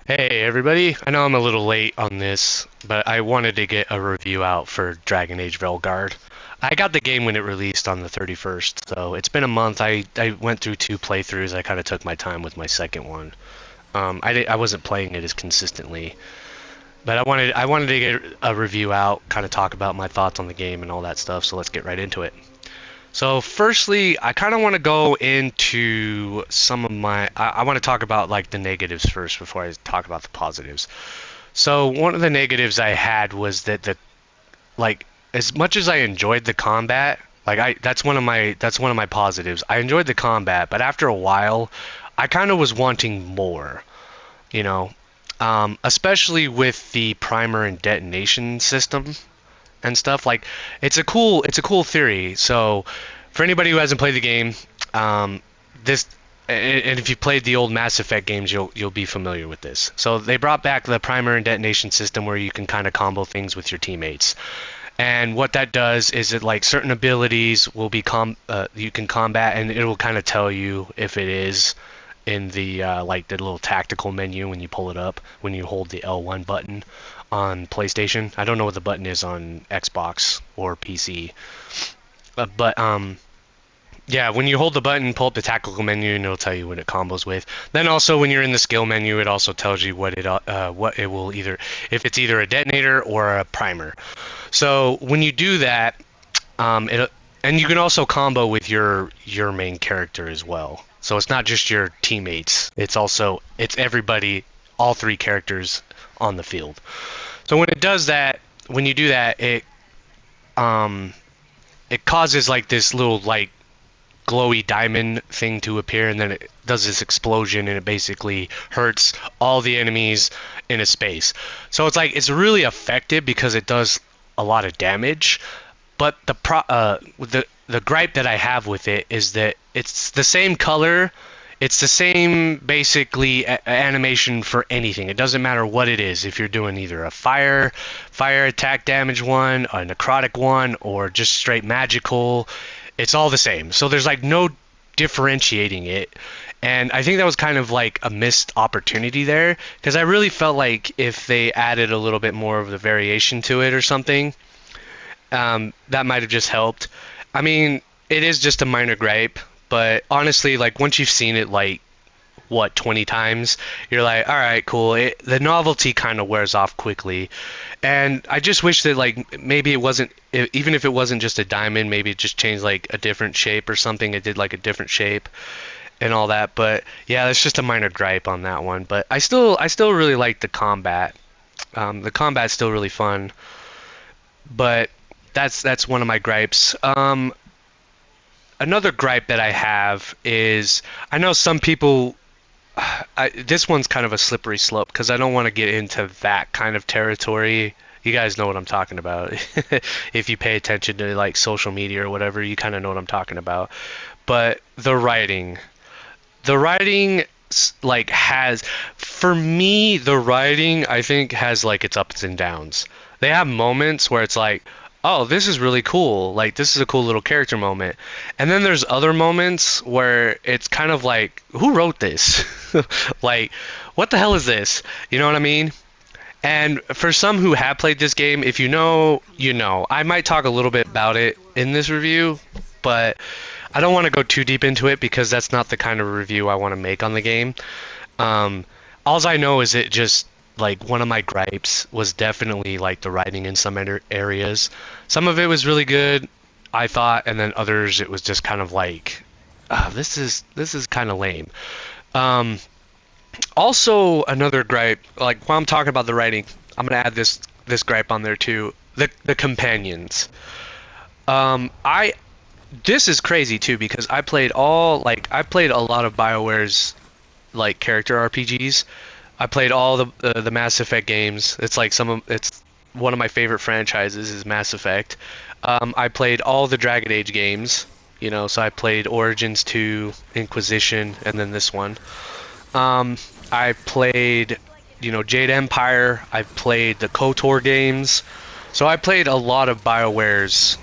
Hey everybody, I know I'm a little late on this, but I wanted to get a review out for Dragon Age Veilguard. I got the game when it released on the 31st, so it's been a month. I went through two playthroughs. I kind of took my time with my second one. I wasn't playing it as consistently, but I wanted to get a review out, kind of talk about my thoughts on the game and all that stuff. So let's get right into it. So firstly, I kind of want to go into some of my. I want to talk about like the negatives first before I talk about the positives. So one of the negatives I had was that the like as much as I enjoyed the combat, like I that's one of my positives. I enjoyed the combat, but after a while, I kind of was wanting more, you know, especially with the primer and detonation system and stuff. Like it's a cool theory. So for anybody who hasn't played the game, this and if you played the old Mass Effect games, you'll be familiar with this. So they brought back the primer and detonation system where you can kind of combo things with your teammates. And what that does is it like certain abilities will be you can combat, and it will kind of tell you if it is in the like the little tactical menu when you pull it up when you hold the L1 button on PlayStation. I don't know what the button is on Xbox or PC, but yeah, when you hold the button, pull up the tactical menu, and it'll tell you what it combos with. Then also, when you're in the skill menu, it also tells you what it will either if it's either a detonator or a primer. So when you do that, it and you can also combo with your main character as well. So it's not just your teammates; it's everybody, all three characters on the field. So when it does that, when you do that, um it causes like this little like glowy diamond thing to appear, and then it does this explosion, and it basically hurts all the enemies in a space. So it's really effective because it does a lot of damage. But the gripe that I have with it is that it's the same color, it's the same basically animation for anything. It doesn't matter what it is. If you're doing either a fire attack damage one, a necrotic one, or just straight magical, it's all the same. So there's like no differentiating it. And I think that was kind of like a missed opportunity there because I really felt like if they added a little bit more of the variation to it or something, that might have just helped. I mean, it is just a minor gripe, but honestly, like once you've seen it like what 20 times, you're like, all right, cool. The novelty kind of wears off quickly, and I just wish that like maybe it wasn't even if it wasn't just a diamond, maybe it just changed like a different shape or something. It did like a different shape and all that. But yeah, that's just a minor gripe on that one. But I still really like the combat. The combat's still really fun, but that's one of my gripes. Another gripe that I have is I know some people. This one's kind of a slippery slope because I don't want to get into that kind of territory. You guys know what I'm talking about. If you pay attention to like social media or whatever, you kind of know what I'm talking about. But the writing like has for me the writing I think has like its ups and downs. They have moments where it's like, oh, this is really cool, like this is a cool little character moment, and then there's other moments where it's kind of like, who wrote this? Like, what the hell is this, you know what I mean? And for some who have played this game, if you know, you know. I might talk a little bit about it in this review, but I don't want to go too deep into it because that's not the kind of review I want to make on the game. Um, Alls I know is it just like one of my gripes was definitely like the writing in some areas. Some of it was really good, I thought, and then others it was just kind of like, this is kind of lame. Um, Also, another gripe, like while I'm talking about the writing, I'm gonna add this gripe on there too. The companions. I This is crazy too because I played a lot of BioWare's like character RPGs. I played all the Mass Effect games. It's one of my favorite franchises is Mass Effect. I played all the Dragon Age games, so I played Origins 2, Inquisition, and then this one. Um, I played, Jade Empire. I played the KOTOR games. So I played a lot of BioWare's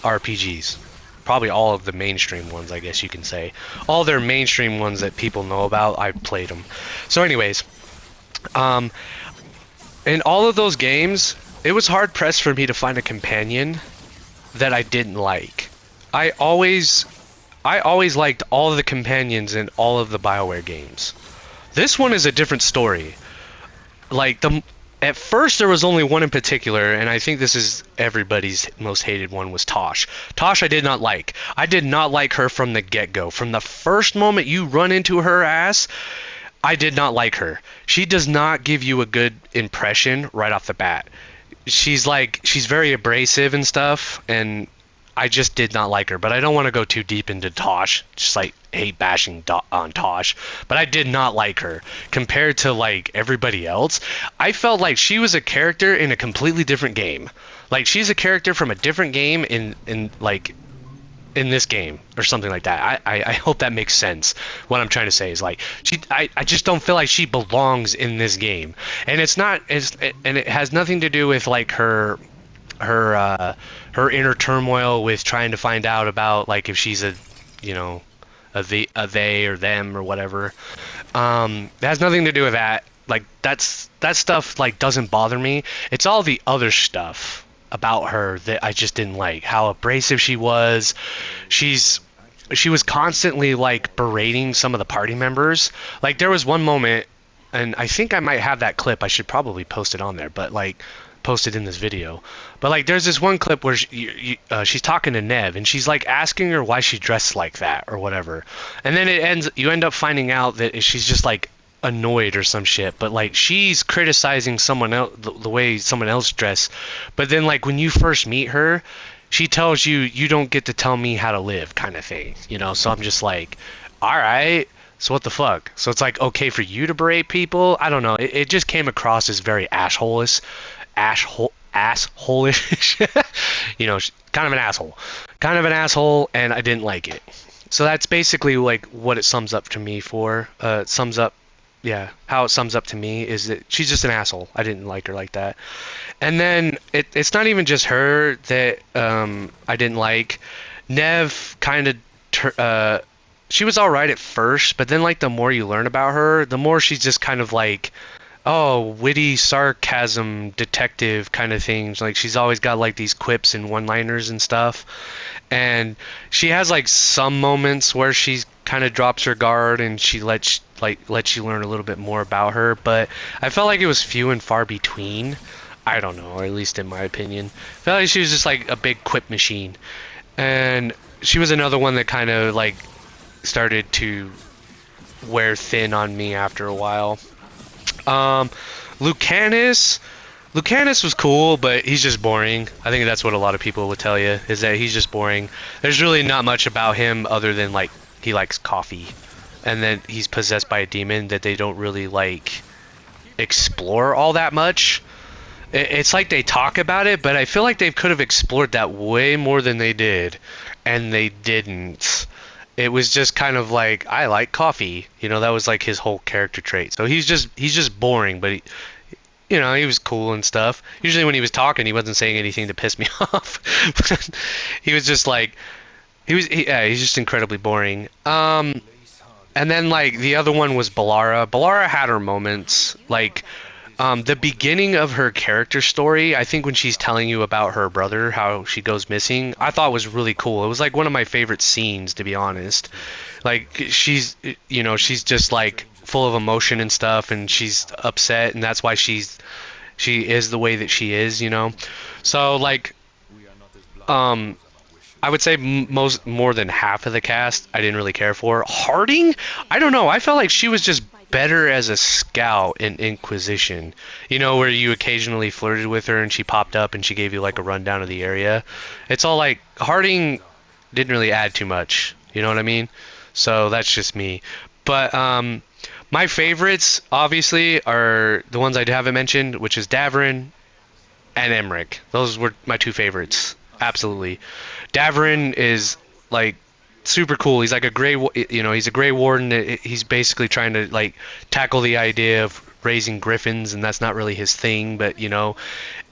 RPGs. Probably all of the mainstream ones, I guess you can say. All their mainstream ones that people know about, I played them. So anyways, Um, in all of those games, it was hard pressed for me to find a companion that I didn't like. I always I always liked all of the companions in all of the BioWare games. This one is a different story. Like the At first there was only one in particular, and I think this is everybody's most hated one, was Tosh. Tosh I did not like. I did not like her from the get-go. From the first moment you run into her ass, I did not like her. She does not give you a good impression right off the bat. She's very abrasive and stuff, and I just did not like her. But I don't want to go too deep into Tosh, just like hate bashing on Tosh. But I did not like her compared to like everybody else. I felt like she was a character in a completely different game. Like she's a character from a different game in like in this game or something like that. I hope that makes sense. What I'm trying to say is like I just don't feel like she belongs in this game, and and it has nothing to do with like her inner turmoil with trying to find out about like if she's a you know a they or them or whatever. It has nothing to do with that. Like that stuff like doesn't bother me. It's all the other stuff about her that I just didn't like. How abrasive she was. She's she was constantly like berating some of the party members. Like there was one moment, and I think I might have that clip. I should probably post it on there, but like post it in this video. But like there's this one clip where she's talking to Nev, and she's like asking her why she dressed like that or whatever. And then you end up finding out that she's just like annoyed or some shit, but like she's criticizing someone else, the way someone else dressed. But then like when you first meet her, she tells you you don't get to tell me how to live, kind of thing, you know. So I'm just like, all right, so what the fuck? So it's like okay for you to berate people? I don't know, it just came across as very asshole-ish. You know, kind of an asshole, and I didn't like it. So that's basically like what it sums up to me for. It sums up, yeah, how it sums up to me is that she's just an asshole. I didn't like her like that. And then it's not even just her that I didn't like. Nev kind of, she was all right at first, but then like the more you learn about her, the more she's just kind of like, oh, witty sarcasm detective kind of things. Like she's always got like these quips and one-liners and stuff. And she has like some moments where she kind of drops her guard and she lets you learn a little bit more about her, but I felt like it was few and far between. I don't know, or at least in my opinion. I felt like she was just like a big quip machine. And she was another one that kind of like started to wear thin on me after a while. Um, Lucanus. Lucanus was cool, but he's just boring. I think that's what a lot of people would tell you, is that he's just boring. There's really not much about him other than like he likes coffee, and then he's possessed by a demon that they don't really like explore all that much. It's like they talk about it, but I feel like they could have explored that way more than they did, and they didn't. It was just kind of like, I like coffee, you know. That was like his whole character trait. So he's just boring, but he was cool and stuff. Usually when he was talking, he wasn't saying anything to piss me off. He was just like, he's just incredibly boring. And then like the other one was Balara. Balara had her moments. Like the beginning of her character story, I think when she's telling you about her brother, how she goes missing, I thought was really cool. It was like one of my favorite scenes, to be honest. Like she's just like full of emotion and stuff, and she's upset, and that's why she is the way that she is, you know. So like I would say more than half of the cast I didn't really care for. Harding, I don't know, I felt like she was just better as a scout in Inquisition, you know, where you occasionally flirted with her and she popped up and she gave you like a rundown of the area. It's all like Harding didn't really add too much, you know what I mean? So that's just me. But my favorites obviously are the ones I haven't mentioned, which is Davrin and Emmerich. Those were my two favorites, absolutely. Davrin is like super cool. He's like he's a Grey Warden. He's basically trying to like tackle the idea of raising griffins, and that's not really his thing, but you know,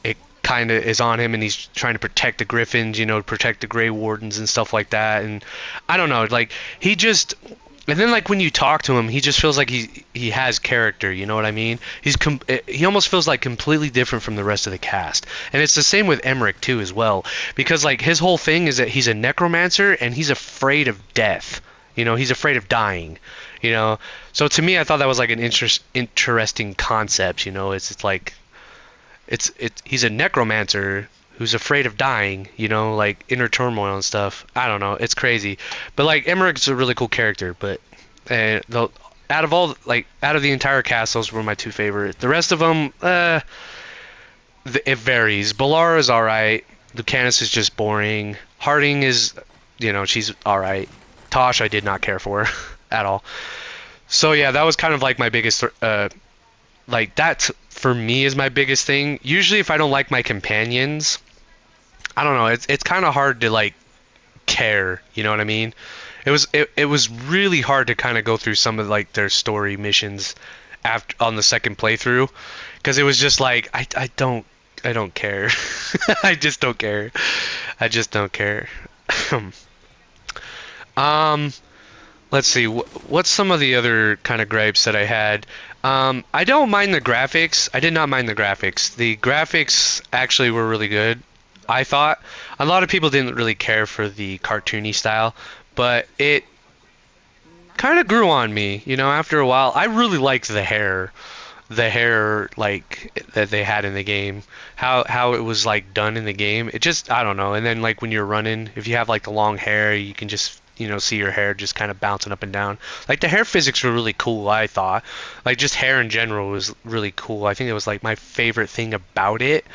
it kind of is on him, and he's trying to protect the griffins, you know, protect the Grey Wardens and stuff like that. And I don't know, like And then like when you talk to him, he just feels like he has character. You know what I mean? He almost feels like completely different from the rest of the cast. And it's the same with Emmerich too as well, because like his whole thing is that he's a necromancer and he's afraid of death. You know, he's afraid of dying. You know, so to me, I thought that was like an interesting concept. You know, it's like it's he's a necromancer who's afraid of dying, you know, like inner turmoil and stuff. I don't know, it's crazy. But like Emmerich's a really cool character, but the out of the entire cast, those were my two favorite. The rest of them, it varies. Balara is all right. Lucanus is just boring. Harding is, you know, she's all right. Tosh, I did not care for at all. So yeah, that was kind of like my biggest like that for me is my biggest thing. Usually if I don't like my companions, I don't know, it's kind of hard to like care, you know what I mean? It was really hard to kind of go through some of like their story missions after on the second playthrough, because it was just like I don't care. I just don't care. I just don't care. um let's see, what's some of the other kind of gripes that I had. I don't mind the graphics. I did not mind the graphics. The graphics actually were really good. I thought a lot of people didn't really care for the cartoony style, but it kind of grew on me, you know, after a while. I really liked the hair like that they had in the game, how it was like done in the game. It just, I don't know. And then like when you're running, if you have like the long hair, you can just, you know, see your hair just kind of bouncing up and down. Like the hair physics were really cool, I thought. Like just hair in general was really cool. I think it was like my favorite thing about it.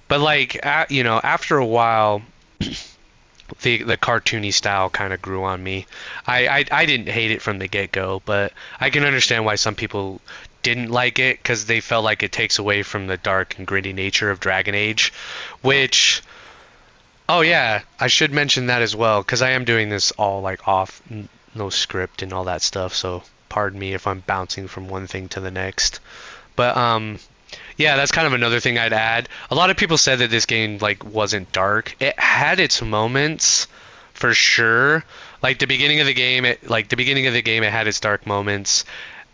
But like you know, after a while, the cartoony style kind of grew on me. I didn't hate it from the get-go, but I can understand why some people didn't like it, because they felt like it takes away from the dark and gritty nature of Dragon Age, which, oh yeah, I should mention that as well, because I am doing this all like off, no script and all that stuff, so pardon me if I'm bouncing from one thing to the next. But yeah, that's kind of another thing I'd add. A lot of people said that this game like wasn't dark. It had its moments for sure. Like the beginning of the game, it had its dark moments.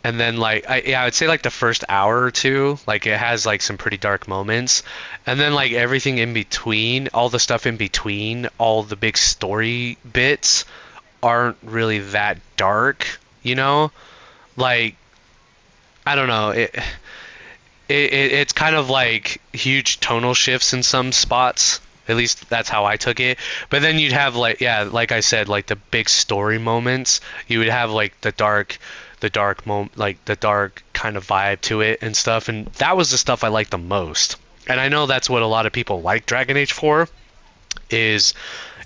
And then like I would say like the first hour or two, like it has like some pretty dark moments. And then like everything in between, all the stuff in between, all the big story bits aren't really that dark, you know? Like I don't know, it's kind of like huge tonal shifts in some spots. At least that's how I took it. But then you'd have like, yeah, like I said, like the big story moments. You would have like like the dark kind of vibe to it and stuff. And that was the stuff I liked the most. And I know that's what a lot of people like Dragon Age for, is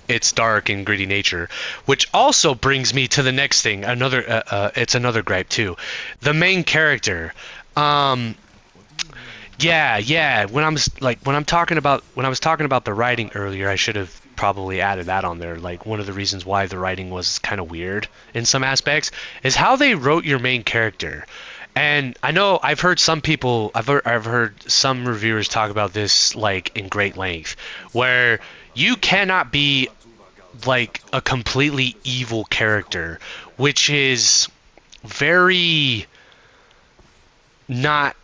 its dark and gritty nature. Which also brings me to the next thing. It's another gripe too. The main character. Yeah. When I was talking about the writing earlier, I should have probably added that on there. Like one of the reasons why the writing was kind of weird in some aspects is how they wrote your main character. And I know I've heard some reviewers talk about this like in great length, where you cannot be like a completely evil character, which is very not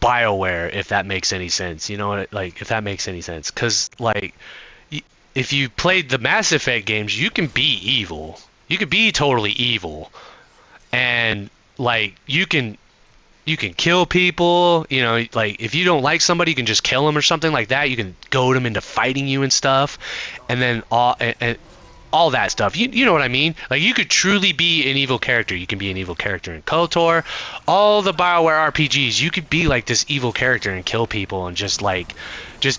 BioWare, if that makes any sense. You know, like if that makes any sense, because like if you played the Mass Effect games, you can be evil. You could be totally evil, and like you can kill people. You know, like if you don't like somebody, you can just kill them or something like that. You can goad them into fighting you and stuff, and then all that stuff. You know what I mean? Like you could truly be an evil character. You can be an evil character in KOTOR. All the BioWare RPGs, you could be like this evil character and kill people and just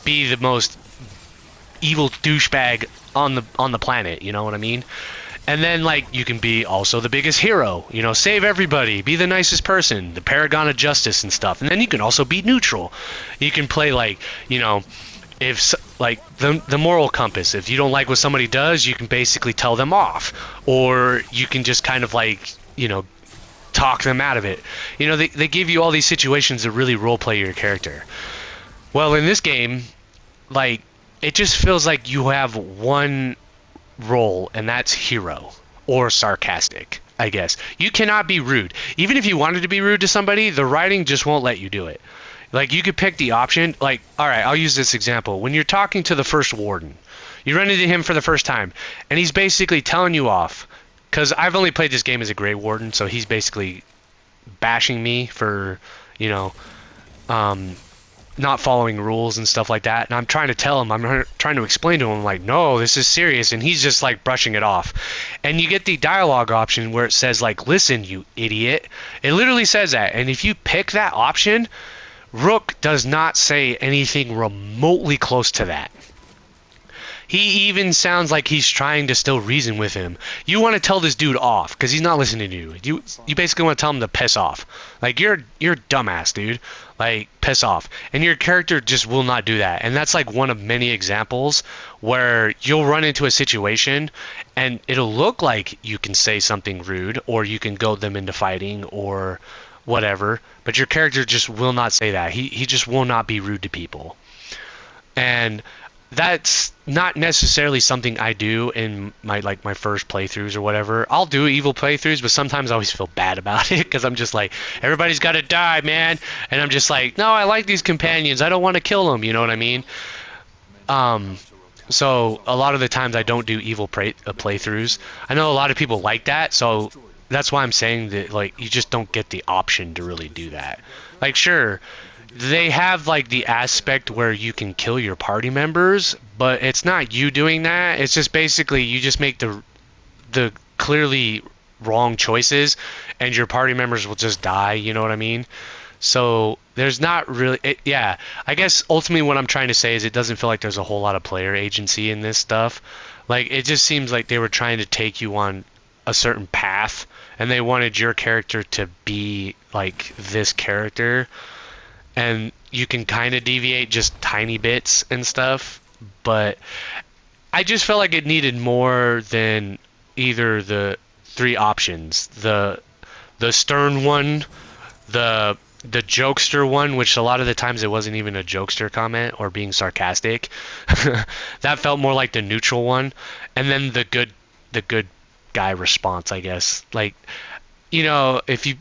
be the most evil douchebag on the planet. You know what I mean? And then like you can be also the biggest hero. You know, save everybody, be the nicest person, the paragon of justice and stuff. And then you can also be neutral. You can play like, you know, if like the moral compass. If you don't like what somebody does, you can basically tell them off, or you can just kind of like, you know, talk them out of it. You know, they give you all these situations to really role play your character. Well, in this game, like it just feels like you have one role, and that's hero. or sarcastic, I guess. You cannot be rude. Even if you wanted to be rude to somebody, the writing just won't let you do it. Like, you could pick the option. Like, all right, I'll use this example. When you're talking to the first warden, you run into him for the first time, and he's basically telling you off. Because I've only played this game as a Grey Warden, so he's basically bashing me for, you know, not following rules and stuff like that. And I'm trying to tell him, I'm trying to explain to him, like, no, this is serious. And he's just, like, brushing it off. And you get the dialogue option where it says, like, listen, you idiot. It literally says that. And if you pick that option, Rook does not say anything remotely close to that. He even sounds like he's trying to still reason with him. You want to tell this dude off because he's not listening to you. You basically want to tell him to piss off. Like, you're dumbass, dude. Like, piss off. And your character just will not do that. And that's like one of many examples where you'll run into a situation and it'll look like you can say something rude or you can goad them into fighting or whatever, but your character just will not say that. He just will not be rude to people. And that's not necessarily something I do in my first playthroughs or whatever. I'll do evil playthroughs, but sometimes I always feel bad about it because I'm just like, everybody's got to die, man. And I'm just like, no, I like these companions. I don't want to kill them. You know what I mean? So a lot of the times I don't do evil playthroughs. I know a lot of people like that, so that's why I'm saying that, like, you just don't get the option to really do that. Like, sure, they have like the aspect where you can kill your party members, but it's not you doing that. It's just basically you just make the clearly wrong choices and your party members will just die, you know what I mean? So there's not really yeah, I guess ultimately what I'm trying to say is it doesn't feel like there's a whole lot of player agency in this stuff. Like, it just seems like they were trying to take you on a certain path and they wanted your character to be like this character. And you can kind of deviate just tiny bits and stuff, but I just felt like it needed more than either the three options: the stern one, the jokester one, which a lot of the times it wasn't even a jokester comment or being sarcastic. That felt more like the neutral one, and then the good guy response, I guess. Like, you know, if you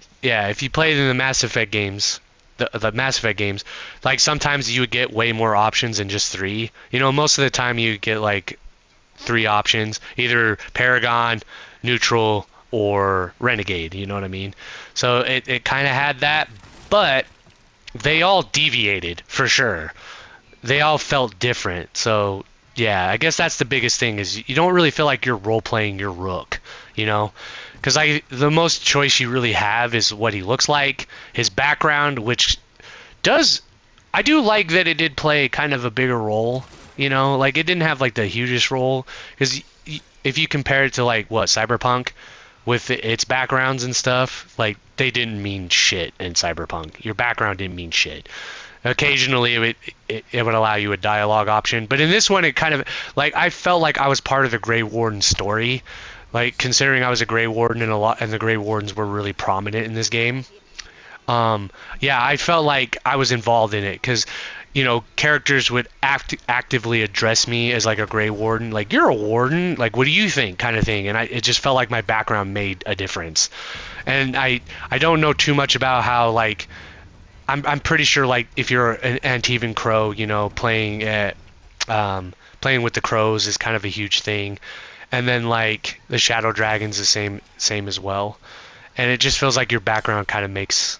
played in the Mass Effect games. The Mass Effect games, like, sometimes you would get way more options than just three. You know, most of the time you get like three options, either Paragon, Neutral, or Renegade, you know what I mean? So it kind of had that, but they all deviated for sure. They all felt different. So yeah, I guess that's the biggest thing, is you don't really feel like you're role-playing your Rook, you know? Because the most choice you really have is what he looks like, his background, which I do like that it did play kind of a bigger role, you know? Like, it didn't have like the hugest role, because if you compare it to like what Cyberpunk with its backgrounds and stuff, like, they didn't mean shit in Cyberpunk. Your background didn't mean shit. Occasionally it would allow you a dialogue option, but in this one it kind of, like, I felt like I was part of the Grey Warden story. Like, considering I was a Grey Warden and the Grey Wardens were really prominent in this game. Yeah, I felt like I was involved in it because, you know, characters would actively address me as like a Grey Warden, like, you're a warden, like, what do you think, kind of thing. And it just felt like my background made a difference. And I don't know too much about how, like, I'm pretty sure, like, if you're an Antivan Crow, you know, playing with the crows is kind of a huge thing. And then, like, the Shadow Dragon's the same as well. And it just feels like your background kind of makes...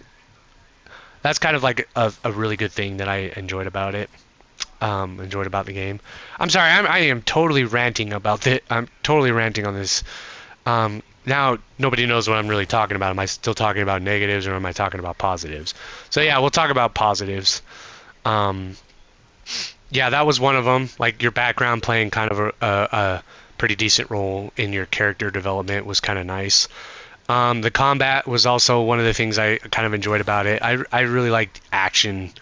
That's kind of like a really good thing that I enjoyed about it. Enjoyed about the game. I'm sorry, I am totally ranting about it. I'm totally ranting on this. Now, nobody knows what I'm really talking about. Am I still talking about negatives or am I talking about positives? So, yeah, we'll talk about positives. Yeah, that was one of them. Like, your background playing kind of a pretty decent role in your character development was kind of nice. The combat was also one of the things I kind of enjoyed about it. I really liked action.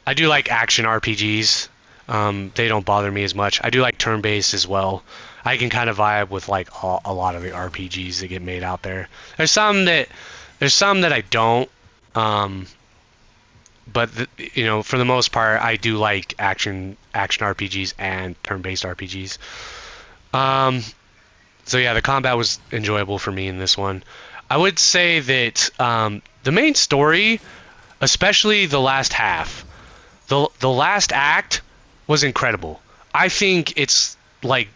I do like action RPGs. They don't bother me as much. I do like turn-based as well. I can kind of vibe with like a lot of the RPGs that get made out there. There's some that I don't. But you know, for the most part, I do like action RPGs and turn-based RPGs. So yeah, the combat was enjoyable for me in this one. I would say that the main story, especially the last half, the last act was incredible. I think it's like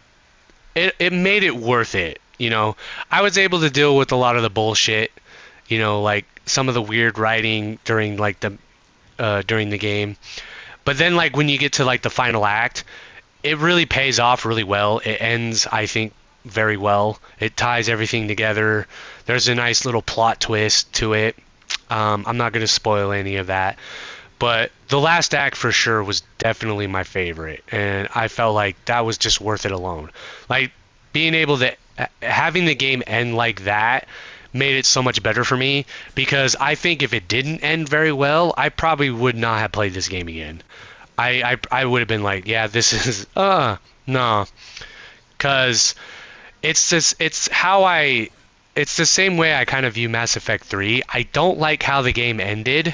it made it worth it. You know, I was able to deal with a lot of the bullshit. You know, like some of the weird writing during the game. But then like when you get to like the final act, it really pays off really well. It ends, I think, very well. It ties everything together. There's a nice little plot twist to it. I'm not going to spoil any of that. But the last act for sure was definitely my favorite, and I felt like that was just worth it alone. Like being able to having the game end like that made it so much better for me because I think if it didn't end very well, I probably would not have played this game again. I would have been like, yeah, this is no, because it's the same way I kind of view Mass Effect 3. I don't like how the game ended,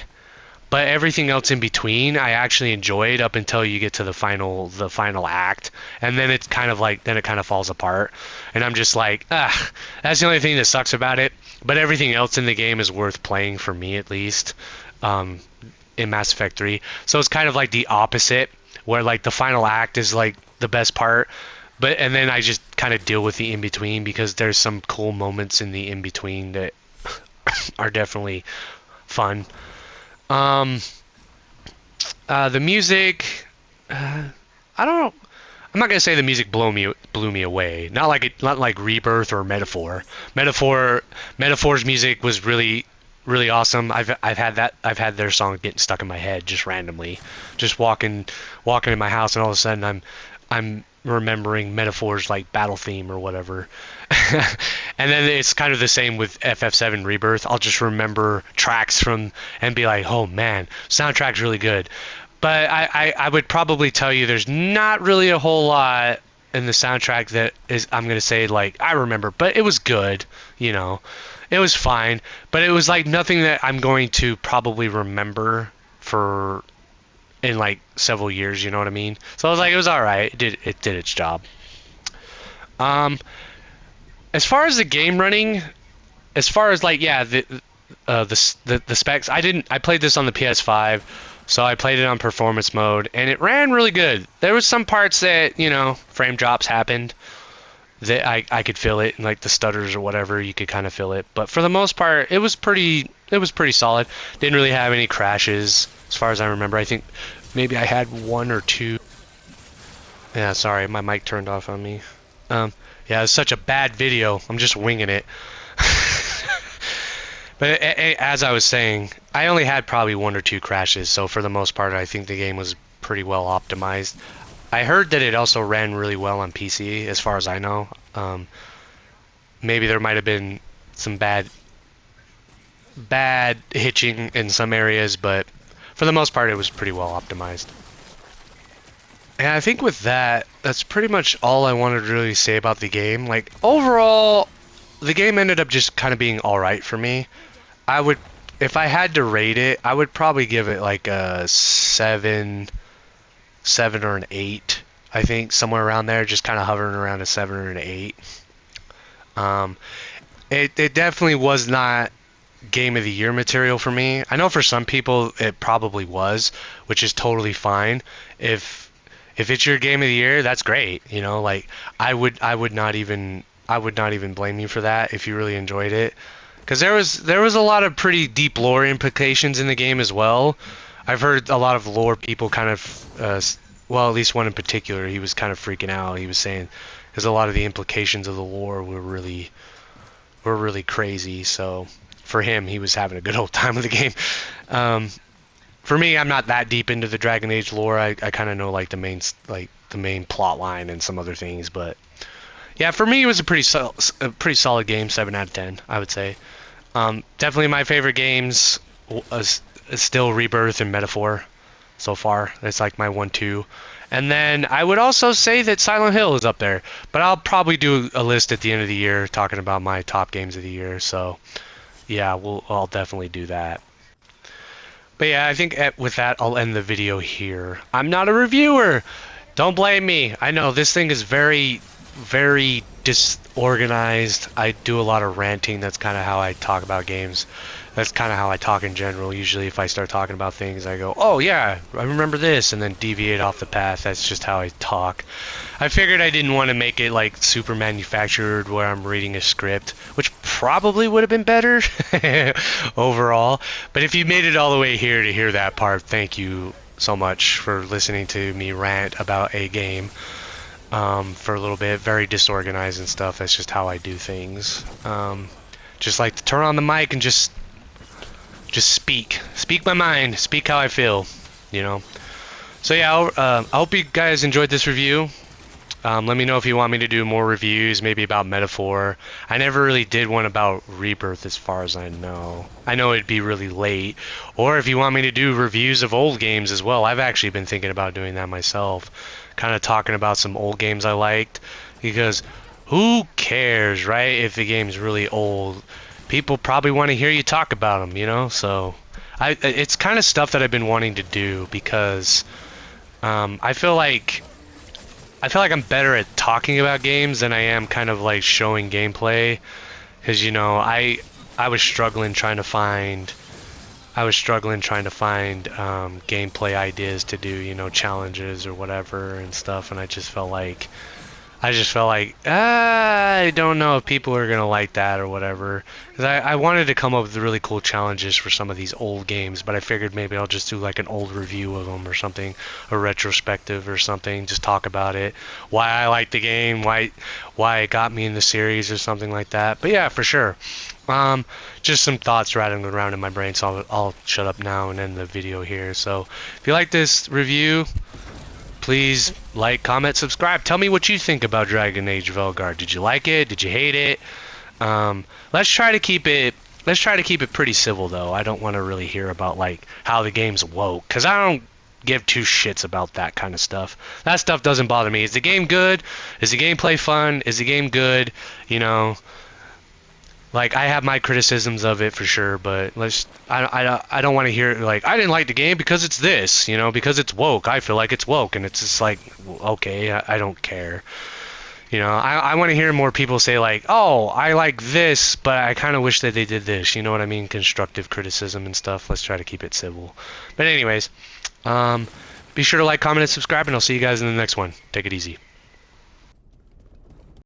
but everything else in between I actually enjoyed up until you get to the final act, and then it's kind of like then it kind of falls apart, and I'm just like, that's the only thing that sucks about it. But everything else in the game is worth playing for me at least, in Mass Effect 3. So it's kind of like the opposite, where like the final act is like the best part, but and then I just kind of deal with the in between because there's some cool moments in the in between that are definitely fun. Um, the music, I don't. I'm not gonna say the music blew me away. Not like Rebirth or Metaphor. Metaphor's music was really awesome. I've had their song getting stuck in my head just randomly, just walking in my house, and all of a sudden I'm remembering Metaphor's like battle theme or whatever. And then it's kind of the same with FF7 Rebirth. I'll just remember tracks from and be like, oh man, soundtrack's really good. But I would probably tell you there's not really a whole lot in the soundtrack that is I'm gonna say like I remember, but it was good, you know. It was fine, but it was like nothing that I'm going to probably remember for in like several years, you know what I mean? So I was like, it was all right. It did its job. Um, as far as the game running, as far as like yeah, the specs, I played this on the PS5, so I played it on performance mode, and it ran really good. There was some parts that frame drops happened that I could feel it, and like the stutters or whatever, you could kind of feel it. But for the most part, it was pretty solid. Didn't really have any crashes as far as I remember. I think maybe I had one or two. Yeah, sorry, my mic turned off on me. Yeah, it's such a bad video. I'm just winging it. But as I was saying, I only had probably one or two crashes, so for the most part, I think the game was pretty well optimized. I heard that it also ran really well on PC, as far as I know. Maybe there might have been some bad hitching in some areas, but for the most part, it was pretty well optimized. And I think with that, that's pretty much all I wanted to really say about the game. Like, overall, the game ended up just kind of being alright for me. If I had to rate it, I would probably give it like a 7 or an 8. I think somewhere around there, just kind of hovering around a 7 or an 8. Um, it definitely was not game of the year material for me. I know for some people it probably was, which is totally fine. If it's your game of the year, that's great. Like I would not even blame you for that if you really enjoyed it, because there was a lot of pretty deep lore implications in the game as well. I've heard a lot of lore people kind of well, at least one in particular, he was kind of freaking out. He was saying because a lot of the implications of the lore were really crazy. So for him, he was having a good old time with the game. For me, I'm not that deep into the Dragon Age lore. I kind of know like the main plot line and some other things, but yeah, for me it was a pretty solid game. 7 out of 10, I would say. Definitely my favorite games is still Rebirth and Metaphor so far. It's like my 1-2. And then I would also say that Silent Hill is up there, but I'll probably do a list at the end of the year talking about my top games of the year. So yeah, I'll definitely do that. But yeah, I think with that, I'll end the video here. I'm not a reviewer. Don't blame me. I know this thing is very very disorganized. I do a lot of ranting. That's kind of how I talk about games. That's kind of how I talk in general. Usually if I start talking about things, I go, oh yeah, I remember this, and then deviate off the path. That's just how I talk. I figured I didn't want to make it like super manufactured where I'm reading a script, which probably would have been better overall. But if you made it all the way here to hear that part, thank you so much for listening to me rant about a game for a little bit. Very disorganized and stuff. That's just how I do things. Just like to turn on the mic and just speak my mind, speak how I feel, you know. So yeah, I hope you guys enjoyed this review. Let me know if you want me to do more reviews, maybe about Metaphor. I never really did one about Rebirth as far as I know. I know it'd be really late. Or if you want me to do reviews of old games as well. I've actually been thinking about doing that myself. Kind of talking about some old games I liked. Because who cares, right, if the game's really old? People probably want to hear you talk about them, you know? So it's kind of stuff that I've been wanting to do because I feel like I'm better at talking about games than I am kind of like showing gameplay, because you know I was struggling trying to find gameplay ideas to do, you know, challenges or whatever and stuff, and I just felt like I don't know if people are gonna like that or whatever. Cause I wanted to come up with really cool challenges for some of these old games, but I figured maybe I'll just do like an old review of them or something, a retrospective or something. Just talk about it, why I like the game, why it got me in the series or something like that. But yeah, for sure. Just some thoughts rattling around in my brain, so I'll shut up now and end the video here. So if you like this review, please like, comment, subscribe. Tell me what you think about Dragon Age Veilguard. Did you like it? Did you hate it? Let's try to keep it pretty civil though. I don't want to really hear about like how the game's woke, because I don't give two shits about that kind of stuff. That stuff doesn't bother me. Is the game good? Is the gameplay fun? Is the game good? You know, like, I have my criticisms of it for sure, but I don't want to hear like, I didn't like the game because it's this, you know, because it's woke. I feel like it's woke, and it's just like, okay, I don't care. You know, I want to hear more people say like, oh, I like this, but I kind of wish that they did this. You know what I mean? Constructive criticism and stuff. Let's try to keep it civil. But anyways, be sure to like, comment, and subscribe, and I'll see you guys in the next one. Take it easy.